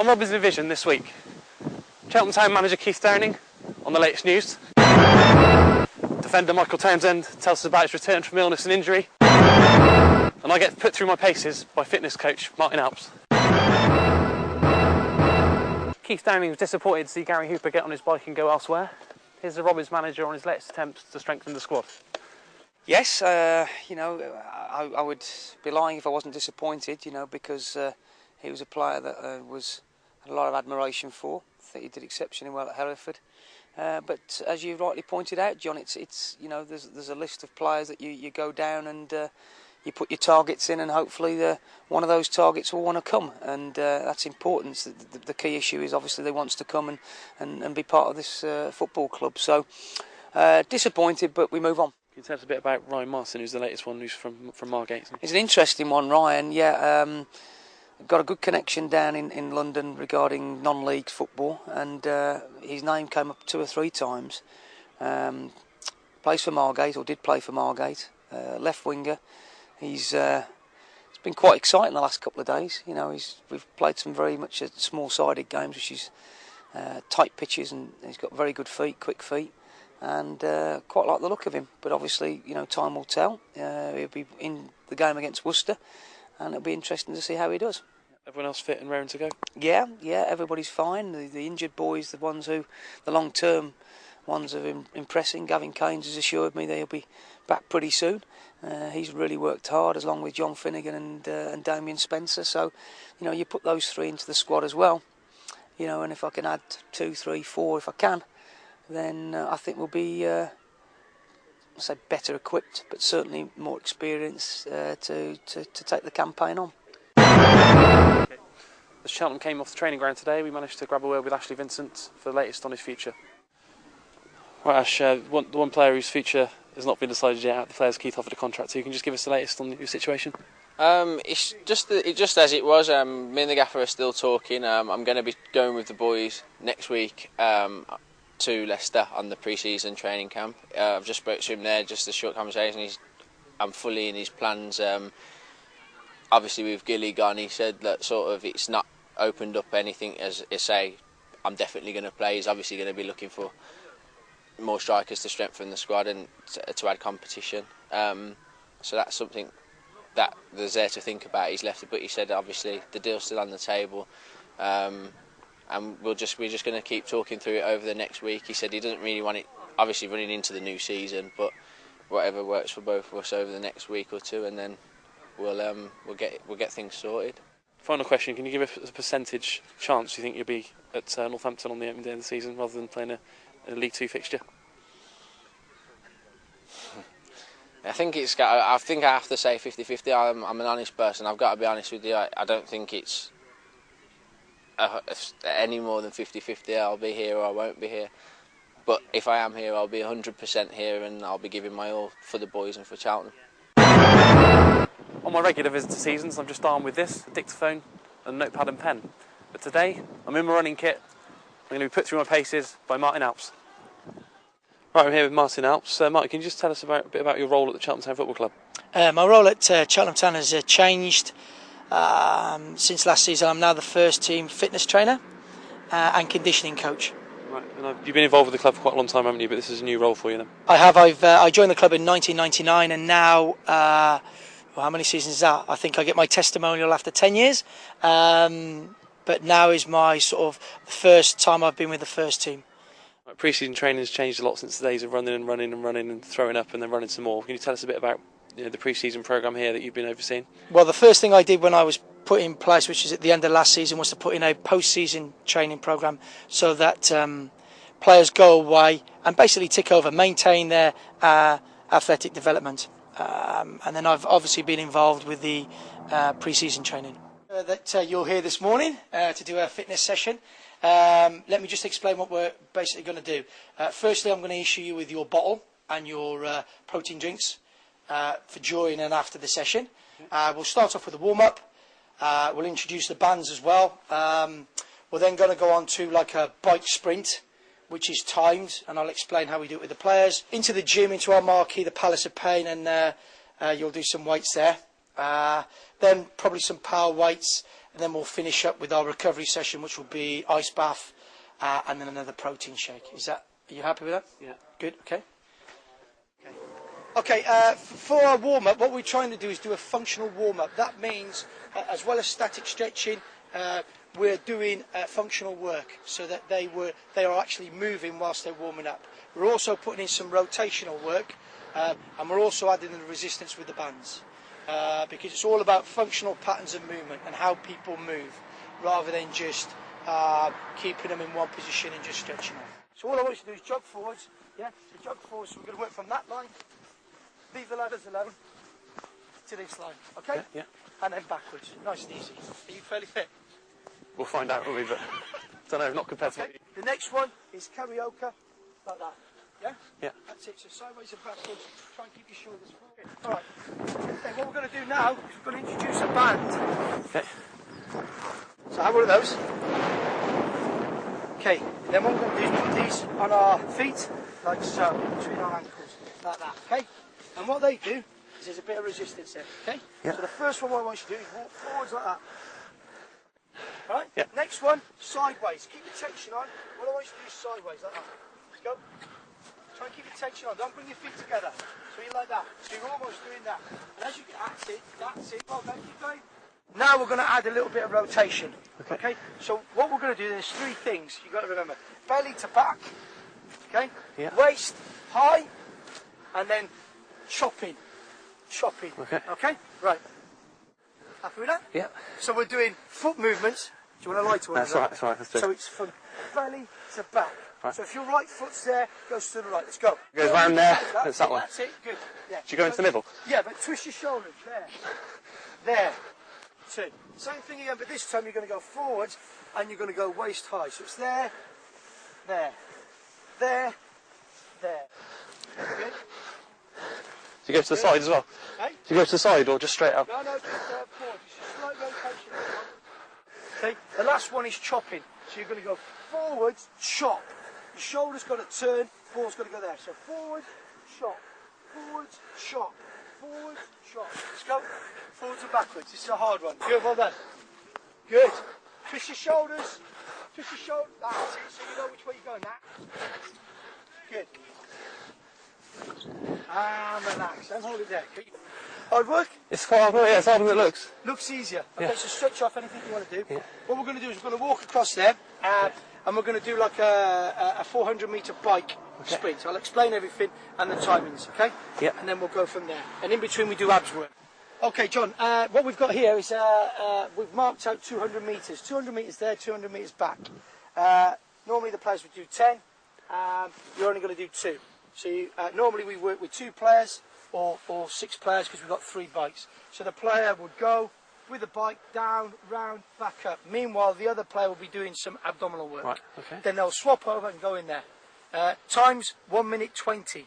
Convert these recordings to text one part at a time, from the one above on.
Robins Division this week. Cheltenham Town manager Keith Downing on the latest news. Defender Michael Townsend tells us about his return from illness and injury. And I get put through my paces by fitness coach Martin Alps. Keith Downing was disappointed to see Gary Hooper get on his bike and go elsewhere. Here's the Robins manager on his latest attempts to strengthen the squad. Yes, you know, I would be lying if I wasn't disappointed, you know, because he was a player that had a lot of admiration for. I think he did exceptionally well at Hereford. But as you rightly pointed out, John, it's you know, there's a list of players that you go down and you put your targets in, and hopefully one of those targets will want to come, and that's important. The key issue is obviously they wants to come and be part of this football club. So disappointed, but we move on. Can you tell us a bit about Ryan Martin, who's the latest one, who's from Margate? It's an interesting one, Ryan. Yeah, got a good connection down in London regarding non-league football, and his name came up 2 or 3 times. Plays for Margate, or did play for Margate, left winger. It's been quite exciting the last couple of days. You know, we've played some very much small-sided games, which is tight pitches, and he's got very good feet, quick feet, and quite like the look of him. But obviously, you know, time will tell. He'll be in the game against Worcester, and it'll be interesting to see how he does. Everyone else fit and raring to go? Yeah, everybody's fine. The injured boys, the long-term ones are impressing. Gavin Keynes has assured me they'll be back pretty soon. He's really worked hard, along with John Finnegan and Damien Spencer. So, you know, you put those 3 into the squad as well. You know, and if I can add 2, 3, 4, if I can, then I think we'll be, I say, better equipped, but certainly more experienced to take the campaign on. As Cheltenham came off the training ground today, we managed to grab a word with Ashley Vincent for the latest on his future. Right, Ash, the one player whose future has not been decided yet out of the players Keith offered a contract to. Can you just give us the latest on your situation? It's just as it was. Me and the gaffer are still talking. I'm going to be going with the boys next week to Leicester on the pre-season training camp. I've just spoke to him there, just a short conversation. I'm fully in his plans. Obviously, with Gilly gone, he said that sort of it's not opened up anything as say I'm definitely going to play. He's obviously going to be looking for more strikers to strengthen the squad and to add competition. So that's something that there's there to think about. He's left it, but he said obviously the deal's still on the table, and we're just going to keep talking through it over the next week. He said he doesn't really want it obviously running into the new season, but whatever works for both of us over the next week or two, and then we'll get things sorted. Final question: can you give us a percentage chance you think you'll be at Northampton on the opening day of the season, rather than playing a League 2 fixture? I think I have to say 50-50. I'm an honest person. I've got to be honest with you. I don't think it's any more than 50-50. I'll be here or I won't be here. But if I am here, I'll be 100% here, and I'll be giving my all for the boys and for Cheltenham. On my regular visitor seasons, I'm just armed with this, a dictaphone and a notepad and pen. But today, I'm in my running kit. I'm going to be put through my paces by Martin Alps. Right, I'm here with Martin Alps. Martin, can you just tell us a bit about your role at the Cheltenham Town Football Club? My role at Cheltenham Town has changed since last season. I'm now the first team fitness trainer and conditioning coach. Right, and you've been involved with the club for quite a long time, haven't you? But this is a new role for you then? I have. I joined the club in 1999, and now, how many seasons is that? I think I get my testimonial after 10 years. But now is my sort of the first time I've been with the first team. Right, pre-season training has changed a lot since the days of running and throwing up and then running some more. Can you tell us a bit about the pre-season programme here that you've been overseeing? Well, the first thing I did when I was put in place, which is at the end of last season, was to put in a post-season training programme so that players go away and basically tick over, maintain their athletic development. And then I've obviously been involved with the pre-season training. That you'll hear this morning to do a fitness session. Let me just explain what we're basically going to do. Firstly, I'm going to issue you with your bottle and your protein drinks for during and after the session. We'll start off with a warm-up. We'll introduce the bands as well. We're then going to go on to like a bike sprint, which is timed, and I'll explain how we do it with the players. Into the gym, into our marquee, the Palace of Pain, and you'll do some weights there. Then probably some power weights, and then we'll finish up with our recovery session, which will be ice bath, and then another protein shake. Are you happy with that? Yeah. Good, okay. Okay, for our warm-up, what we're trying to do is do a functional warm-up. That means, as well as static stretching, we're doing functional work so that they are actually moving whilst they're warming up. We're also putting in some rotational work, and we're also adding the resistance with the bands, because it's all about functional patterns of movement and how people move, rather than just keeping them in one position and just stretching them. So all I want you to do is jog forwards, so jog forwards. So we're going to work from that line, leave the ladders alone, to this line, okay? Yeah. And then backwards, nice and easy. Are you fairly fit? We'll find out, won't we? But don't know, not compared to Okay. The next one is karaoke, like that. Yeah? Yeah. That's it. So sideways and backwards. Try and keep your shoulders forward. All right. Okay, what we're going to do now is we're going to introduce a band. Okay. So have one of those. Okay. Then what we're going to do is put these on our feet, like so, between our ankles, like that. Okay. And what they do is there's a bit of resistance there. Okay. Yeah. So the first one I want you to do is walk forwards like that. Right? Yeah. Next one, sideways. Keep the tension on. What I want you to do is sideways, like that. Let's go. Try and keep your tension on. Don't bring your feet together. So you're like that. So you're almost doing that. And as you get, that's it. Well, don't keep going. Now we're going to add a little bit of rotation. Okay? So what we're going to do, there's three things you've got to remember. Belly to back. Okay? Yeah. Waist high. And then chopping. Chopping. Okay. Okay? Right. Happy with that? Yeah. So we're doing foot movements. Do you want a lighter one? That's right, that's right. Let's do it. So it's from belly to back. Right. So if your right foot's there, goes to the right. Let's go. Goes round there, That's that it, way. That's it, good. Yeah. Do you go into the middle? Yeah, but twist your shoulders. There. There. Two. Same thing again, but this time you're going to go forwards and you're going to go waist high. So it's there, there, there, there. Good. Do you go to the side as well? Hey? Do you go to the side or just straight up? No, just forward. Just a slight rotation. Okay, the last one is chopping. So you're going to go forwards, chop. Your shoulder's got to turn, ball's got to go there. So forwards, chop. Forwards, chop. Forwards, chop. Let's go. Forwards and backwards. This is a hard one. Good, well done. Good. Twist your shoulders. Twist your shoulders. That's it. So you know which way you're going now. Good. And relax. And hold it there. Hard work? It's quite hard, yeah, it's harder than it looks. Looks easier. Okay, Yeah. so stretch off anything you want to do. Yeah. What we're going to do is we're going to walk across there, and we're going to do like a 400-metre bike sprint. So I'll explain everything and the timings, okay? Yeah. And then we'll go from there. And in between we do abs work. Okay, John, what we've got here is we've marked out 200 metres. 200 metres there, 200 metres back. Normally the players would do 10. You're only going to do 2. So normally we work with 2 players or 6 players because we've got 3 bikes. So the player would go with the bike down, round, back up. Meanwhile, the other player will be doing some abdominal work. Right, okay. Then they'll swap over and go in there. Times 1 minute 20. Is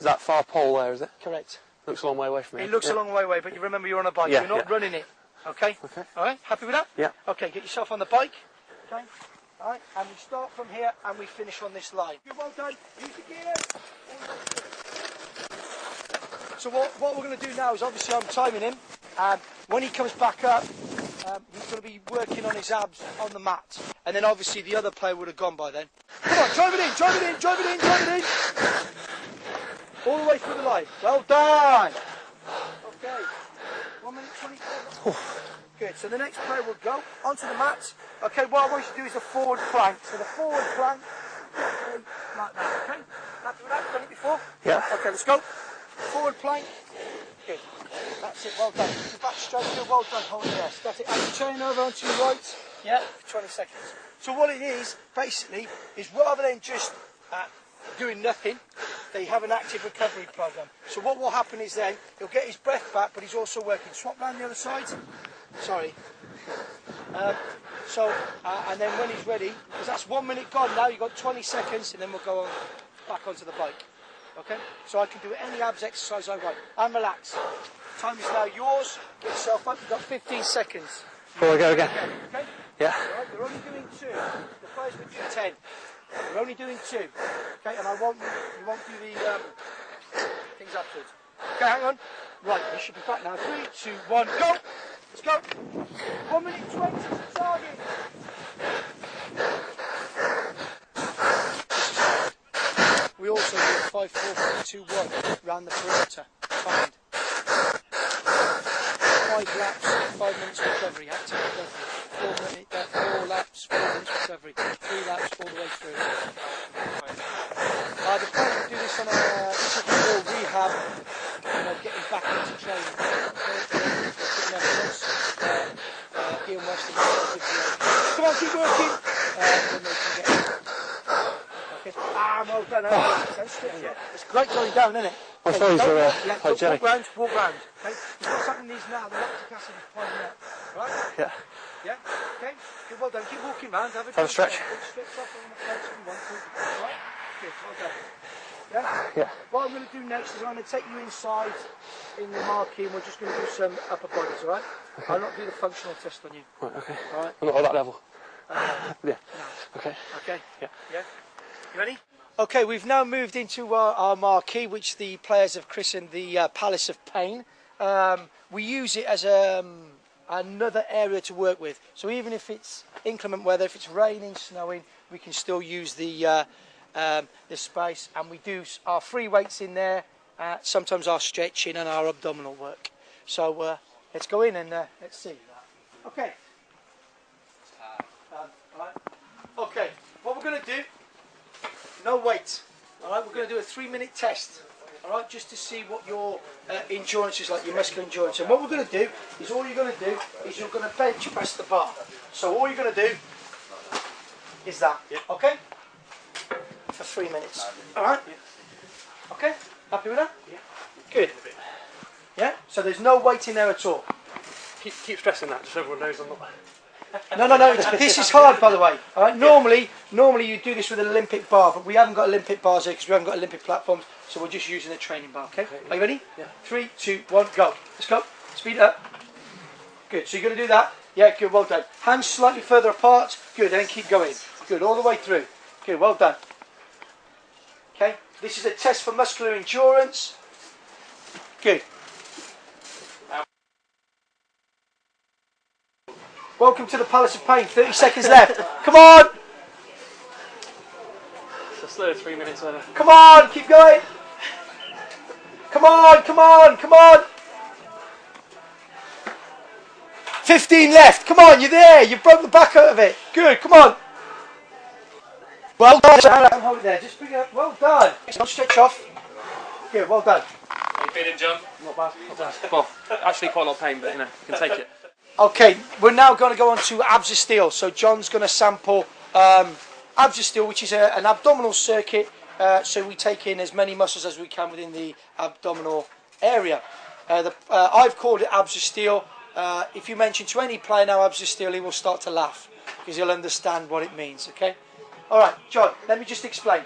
that far pole there, is it? Correct. Looks a long way away from me. It looks a long way away, but you remember you're on a bike. Yeah, You're not yeah. running it. Okay? Okay. All right? Happy with that? Yeah. Okay, get yourself on the bike. Okay? All right? And we start from here and we finish on this line. Good, well done. Use the gear. So what we're going to do now is obviously I'm timing him. When he comes back up, he's going to be working on his abs on the mat. And then obviously the other player would have gone by then. Come on, drive it in, drive it in, drive it in, drive it in. All the way through the line. Well done. Okay. 1 minute 24. Good. So the next player will go onto the mat. Okay, what I want you to do is a forward plank. So the forward plank, like that, okay? Happy with that? Done it before? Yeah. Okay, let's go. Forward plank. Good. That's it, well done. Your back straight, good, well done. Hold it there. That's it. And you turn over onto your right. Yeah, for 20 seconds. So what it is, basically, is rather than just doing nothing, they have an active recovery program. So what will happen is then, he'll get his breath back, but he's also working. Swap round the other side. Sorry. And then when he's ready, because that's 1 minute gone now, you've got 20 seconds, and then we'll go on back onto the bike. Okay? So I can do any abs exercise I want. And relax. Time is now yours. Get yourself up. You've got 15 seconds. Before I go again. Okay? Yeah. All right, you're only doing 2. The players will do 10. You're only doing 2. Okay, and you won't do the things afterwards. Okay, hang on. Right, you should be back now. 3, 2, 1, go! Let's go. 1 minute 20 is the target. We also do 5-4-2-1 round the perimeter. Find. 5 laps, 5 minutes recovery, active recovery. 4 laps, 4 minutes recovery. 3 laps all the way through. The players will do this on a more rehab, getting back into training. Ian Weston, come on, keep working. Then they can get in. Okay. Well done. It's great going down, isn't it? I suppose you're walk round. Okay. You've got something in these now, the lactic acid is piling up. Right? Yeah. Yeah? Okay. Good, well done. Keep walking round. Have a stretch. Stretch off on the fence if you want to. Right? Good, well done. Yeah? Yeah. What I'm going to do next is I'm going to take you inside in the marquee and we're just going to do some upper bodies, alright? Okay. I'll not do the functional test on you. Right, okay. Alright? I'm not at that level. Yeah. No. Okay. Okay? Yeah. Yeah? You ready? Okay, we've now moved into our marquee, which the players have christened the Palace of Pain. We use it as another area to work with. So even if it's inclement weather, if it's raining, snowing, we can still use the space, and we do our free weights in there, sometimes our stretching and our abdominal work. So let's go in and let's see. Okay. Right. Okay, what we're going to do, no weight. Alright, we're going to do a 3-minute test. Alright, just to see what your endurance is like, your muscular endurance. And what we're going to do is you're going to bench press the bar. So all you're going to do is that. Yeah. Okay? For 3 minutes. Alright? Yeah. Okay? Happy with that? Yeah. Good. Yeah? So there's no weight in there at all. Keep stressing that, just so everyone knows I'm not. No. This is hard, by the way. All right. Normally you do this with an Olympic bar, but we haven't got Olympic bars here because we haven't got Olympic platforms. So we're just using a training bar. Okay. Are you ready? Yeah. 3, 2, 1, go. Let's go. Speed it up. Good. So you're going to do that. Yeah. Good. Well done. Hands slightly further apart. Good. Then keep going. Good. All the way through. Good. Well done. Okay. This is a test for muscular endurance. Good. Welcome to the Palace of Pain. 30 seconds left. Come on! It's a slow 3 minutes over. Come on! Keep going! Come on! 15 left. Come on, you're there. You broke the back out of it. Good. Come on. Well done. Hold it there. Just bring it up. Well done. Don't stretch off. Good. Well done. How you feeling, John? Not bad. Well, actually quite a lot of pain, but you can take it. Okay, we're now going to go on to abs of steel. So John's going to sample abs of steel, which is an abdominal circuit. So we take in as many muscles as we can within the abdominal area. I've called it abs of steel. If you mention to any player now abs of steel, he will start to laugh because he'll understand what it means. Okay. All right, John. Let me just explain.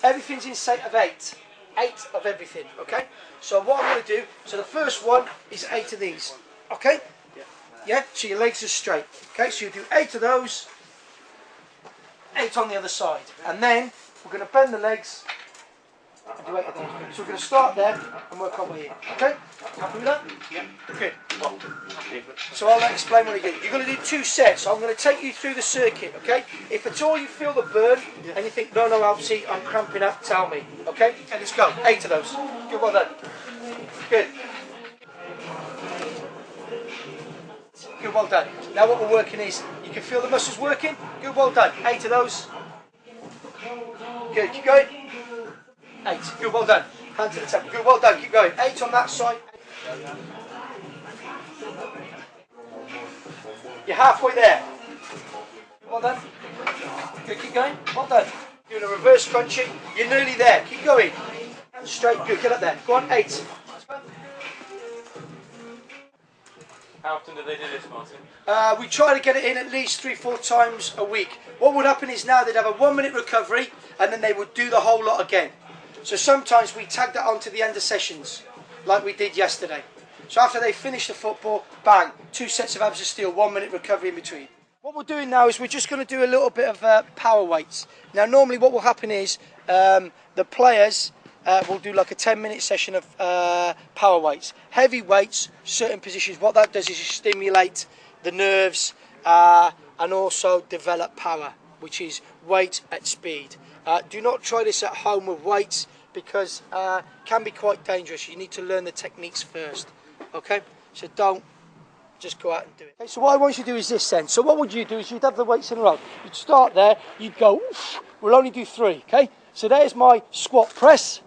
Everything's in set of 8. 8 of everything. Okay. So what I'm going to do. So the first one is 8 of these. Okay. Yeah, so your legs are straight. Okay, so you do 8 of those, 8 on the other side. And then we're going to bend the legs and do 8 of those. So we're going to start there and work our way in. Okay? Happy with that? Yeah. Good. So I'll explain what you do. You're going to do 2 sets. So I'm going to take you through the circuit, okay? If at all you feel the burn and you think, no, Alpsy, I'm cramping up, tell me. Okay? And let's go. 8 of those. Good, well done. Good. Good, well done. Now what we're working is, you can feel the muscles working. Good, well done. 8 of those. Good, keep going. 8. Good, well done. Hand to the temple. Good, well done. Keep going. 8 on that side. You're halfway there. Well done. Good, keep going. Well done. Doing a reverse crunching. You're nearly there. Keep going. Hands straight. Good, get up there. Go on, 8. How often do they do this, Martin? We try to get it in at least 3-4 times a week. What would happen is now they'd have a 1-minute recovery and then they would do the whole lot again. So sometimes we tag that onto the end of sessions, like we did yesterday. So after they finish the football, bang, 2 sets of abs of steel, 1-minute recovery in between. What we're doing now is we're just going to do a little bit of power weights. Now normally what will happen is the players we'll do like a 10-minute session of power weights. Heavy weights, certain positions. What that does is stimulate the nerves and also develop power, which is weight at speed. Do not try this at home with weights because it can be quite dangerous. You need to learn the techniques first. Okay, so don't just go out and do it. Okay, so what I want you to do is this then. So what would you do is you'd have the weights in a row. You'd start there, you'd go, oof, we'll only do 3, okay? So there's my squat press.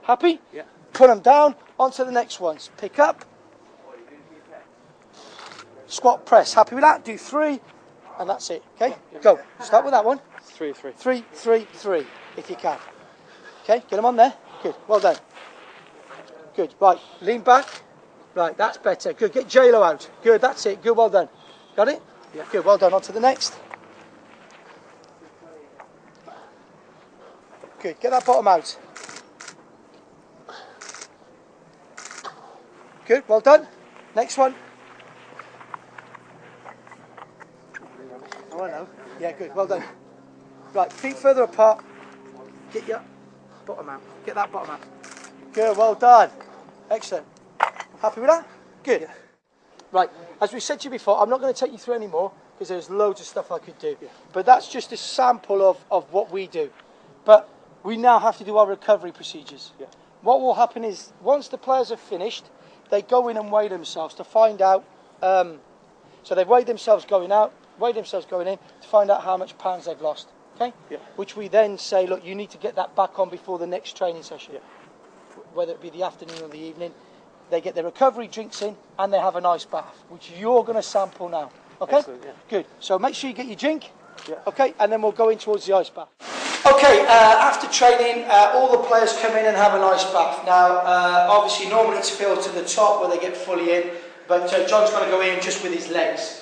Happy? Yeah. Put them down, onto the next ones. Pick up. Squat press. Happy with that? Do 3, and that's it, okay? Go. Start with that one. 3, 3. 3, 3, 3, if you can. Okay, get them on there. Good, well done. Good, right, lean back. Right, that's better. Good, get J-Lo out. Good, that's it. Good, well done. Got it? Yeah. Good, well done. On to the next. Good, get that bottom out. Good, well done. Next one. Oh, I know. Yeah, good, well done. Right, feet further apart. Get your bottom out. Get that bottom out. Good, well done. Excellent. Happy with that? Good. Right, as we said to you before, I'm not going to take you through any more because there's loads of stuff I could do. But that's just a sample of what we do. But we now have to do our recovery procedures. Yeah. What will happen is, once the players have finished, they go in and weigh themselves to find out, so they've weighed themselves going out, weighed themselves going in, to find out how much pounds they've lost. Okay? Yeah. Which we then say, look, you need to get that back on before the next training session. Yeah. Whether it be the afternoon or the evening. They get their recovery drinks in and they have an ice bath, which you're going to sample now. Okay? Excellent, yeah. Good. So make sure you get your drink. Yeah. Okay? And then we'll go in towards the ice bath. Okay, after training, all the players come in and have an ice bath. Now, obviously, normally it's filled to the top where they get fully in, but John's going to go in just with his legs.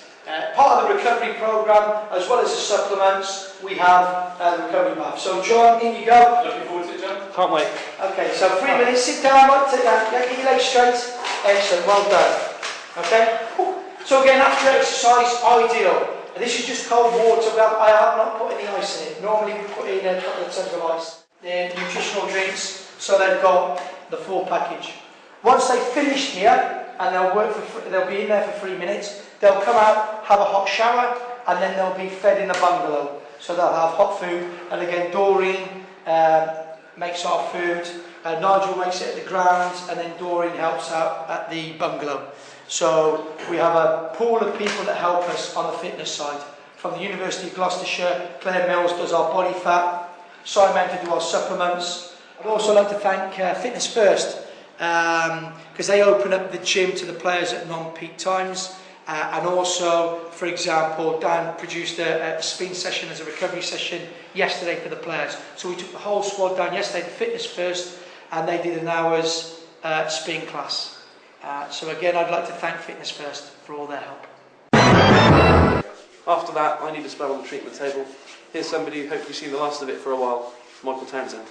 Part of the recovery programme, as well as the supplements, we have the recovery bath. So, John, in you go. Looking forward to it, John. Can't wait. Okay, so 3 minutes. Sit down, right, take that. Get your legs straight. Excellent, well done. Okay. So again, after exercise, ideal. This is just cold water. I have not put any ice in it. Normally, we put in a couple of tons of ice. They're nutritional drinks, so they've got the full package. Once they've finished here, and they'll be in there for 3 minutes. They'll come out, have a hot shower, and then they'll be fed in the bungalow. So they'll have hot food, and again, Doreen makes our food, Nigel makes it at the grounds, and then Doreen helps out at the bungalow. So we have a pool of people that help us on the fitness side. From the University of Gloucestershire, Claire Mills does our body fat, Simon to do our supplements. I'd also like to thank Fitness First, because they open up the gym to the players at non-peak times. And also, for example, Dan produced a spin session as a recovery session yesterday for the players. So we took the whole squad down yesterday to Fitness First, and they did an hour's spin class. So again, I'd like to thank Fitness First for all their help. After that, I need a spell on the treatment table. Here's somebody who hopefully seen the last of it for a while, Michael Townsend.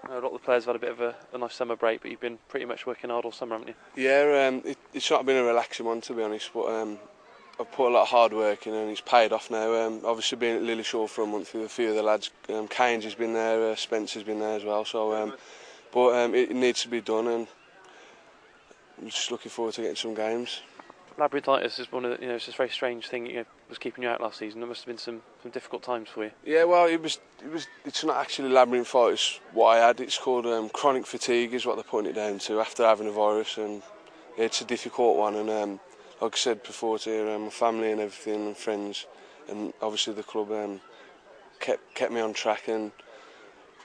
A lot of the players have had a bit of a nice summer break, but you've been pretty much working hard all summer, haven't you? Yeah, it's not been a relaxing one, to be honest, but I've put a lot of hard work in and it's paid off now. Obviously being at Lillishall for a month with a few of the lads, Kane's has been there, Spencer's been there as well, so it needs to be done, and I'm just looking forward to getting some games. Labyrinthitis is one of the, it's a very strange thing. Was keeping you out last season. There must have been some difficult times for you. Yeah, well, it's not actually labyrinthitis. What I had, it's called chronic fatigue, is what they're putting it down to after having a virus, and it's a difficult one. And like I said before to you, my family and everything, and friends, and obviously the club kept me on track, and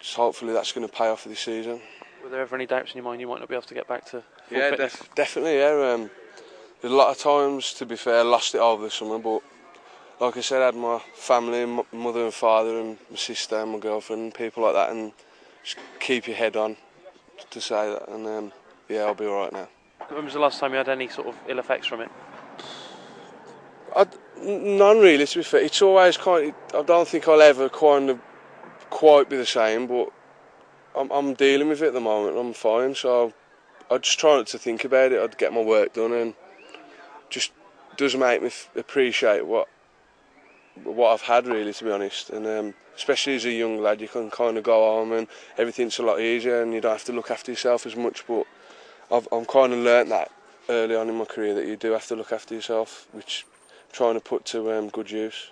just hopefully that's going to pay off for this season. Were there ever any doubts in your mind you might not be able to get back to full yeah, fitness? Definitely. Yeah. There's a lot of times, to be fair, I lost it over the summer, but like I said, I had my family, my mother and father and my sister and my girlfriend and people like that, and just keep your head on to say that, and yeah, I'll be alright now. When was the last time you had any sort of ill effects from it? None really, to be fair. It's always I don't think I'll ever quite be the same, but I'm dealing with it at the moment, I'm fine, so I just try not to think about it. I'd get my work done, and just does make me appreciate what what I've had, really, to be honest. And especially as a young lad, you can kind of go home and everything's a lot easier and you don't have to look after yourself as much. But I've kind of learnt that early on in my career, that you do have to look after yourself, which I'm trying to put to good use.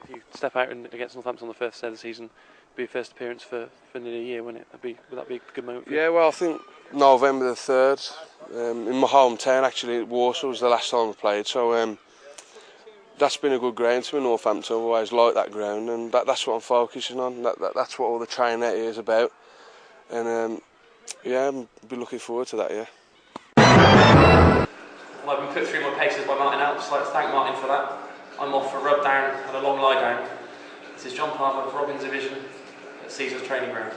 If you step out against Northampton on the first day of the season, it'd be your first appearance for nearly a year, wouldn't it? Would that be a good moment for you? Yeah, well, I think November the 3rd, in my hometown, actually, Warsaw was the last time I played, so that's been a good ground to me, Northampton. I've always liked that ground, and that's what I'm focusing on. That's what all the training out here is about, and yeah, I'll be looking forward to that, yeah. Well, I've been put through my paces by Martin Alps, so I'd like to thank Martin for that. I'm off for a rub down and a long lie down. This is Jon Palmer of Robins Division at Caesar's Training Ground.